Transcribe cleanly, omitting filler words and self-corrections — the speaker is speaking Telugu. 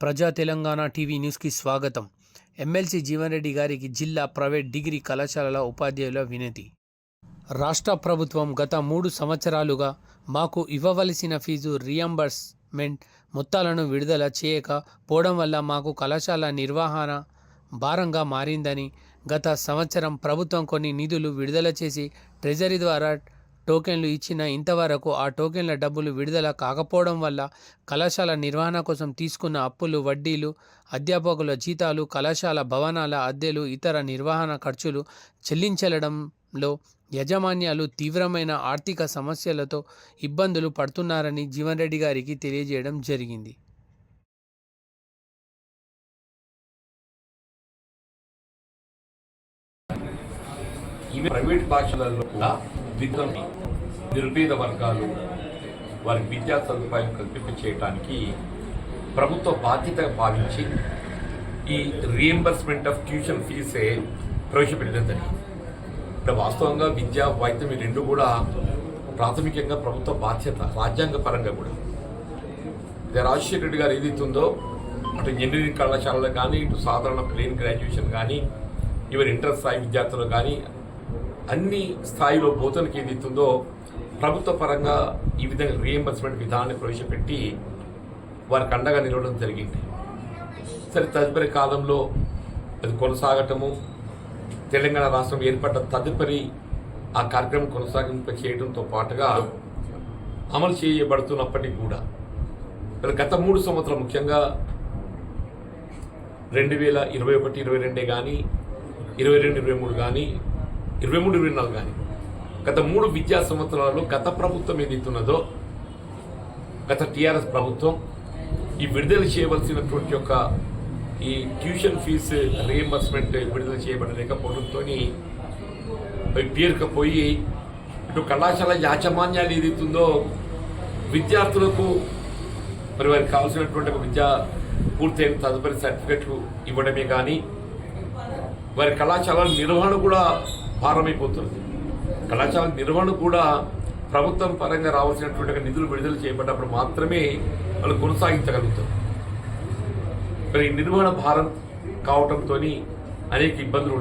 ప్రజా తెలంగాణ టీవీ న్యూస్కి స్వాగతం. ఎమ్మెల్సీ జీవన్ రెడ్డి గారికి జిల్లా ప్రైవేట్ డిగ్రీ కళాశాలల ఉపాధ్యాయుల వినతి. రాష్ట్ర ప్రభుత్వం గత 3 సంవత్సరాలుగా మాకు ఇవ్వవలసిన ఫీజు రీయింబర్స్మెంట్ మొత్తాలను విడుదల చేయక పోవడం వల్ల మాకు కళాశాల నిర్వహణ భారంగా మారిందని, గత సంవత్సరం ప్రభుత్వం కొన్ని నిధులు విడుదల చేసి ట్రెజరీ ద్వారా టోకెన్లు ఇచ్చిన ఇంతవరకు ఆ టోకెన్ల డబ్బులు విడుదల కాకపోవడం వల్ల కళాశాల నిర్వహణ కోసం తీసుకున్న అప్పులు, వడ్డీలు, అధ్యాపకుల జీతాలు, కళాశాల భవనాల అద్దెలు, ఇతర నిర్వహణ ఖర్చులు చెల్లించడంలో యాజమాన్యాలు తీవ్రమైన ఆర్థిక సమస్యలతో ఇబ్బందులు పడుతున్నారని జీవన్ రెడ్డి గారికి తెలియజేయడం జరిగింది. ప్రైవేట్ భాషలలో కూడా నిరుపేద వర్గాలు వారి విద్యా సదుపాయం కల్పింప చేయడానికి ప్రభుత్వ బాధ్యతగా భావించి ఈ రీయింబర్స్మెంట్ ఆఫ్ ట్యూషన్ ఫీజే ప్రవేశపెట్టడం జరిగింది. ఇక్కడ వాస్తవంగా విద్య, వైద్యం ఈ రెండు కూడా ప్రాథమికంగా ప్రభుత్వ బాధ్యత, రాజ్యాంగ పరంగా కూడా. ఇది రాజశేఖర రెడ్డి గారు ఏదైతుందో అటు ఇంజనీరింగ్ కళాశాలలో కానీ, ఇటు సాధారణ ప్లేన్ గ్రాడ్యుయేషన్ కానీ, ఈవెన్ ఇంటర్ స్థాయి విద్యార్థులు కానీ అన్ని స్థాయిలో బోధనకి ఏదైతుందో ప్రభుత్వ పరంగా ఈ విధంగా రీయింబర్స్మెంట్ విధానాన్ని ప్రవేశపెట్టి వారికి అండగా నిలవడం జరిగింది. సరే, తదుపరి కాలంలో అది కొనసాగటము, తెలంగాణ రాష్ట్రం ఏర్పడ్డ తదుపరి ఆ కార్యక్రమం కొనసాగింప చేయడంతో పాటుగా అమలు చేయబడుతున్నప్పటికీ కూడా గత 3 సంవత్సరాలు, ముఖ్యంగా 2021-22 కానీ, 22-23 కానీ, 23-24 కానీ, గత 3 విద్యా సంవత్సరాల్లో గత ప్రభుత్వం ఏదైతున్నదో, గత టీఆర్ఎస్ ప్రభుత్వం ఈ విడుదల చేయవలసినటువంటి యొక్క ఈ ట్యూషన్ ఫీజు రీయింబర్స్మెంట్ విడుదల చేయబడలేకపోవడంతో పేరుకపోయి ఇటు కళాశాల యాజమాన్యాలు ఏదైతుందో విద్యార్థులకు మరి వారికి కావాల్సినటువంటి విద్య పూర్తయిన తదుపరి సర్టిఫికెట్లు ఇవ్వడమే కానీ వారి కళాశాలల నిర్వహణ కూడా భారమైపోతుంది. కళాశాల నిర్వహణ కూడా ప్రభుత్వం పరంగా రావాల్సినటువంటి నిధులు విడుదల చేయబడ్డప్పుడు మాత్రమే వాళ్ళు కొనసాగించగలుగుతారు. మరి నిర్వహణ భారం కావడంతో అనేక ఇబ్బందులు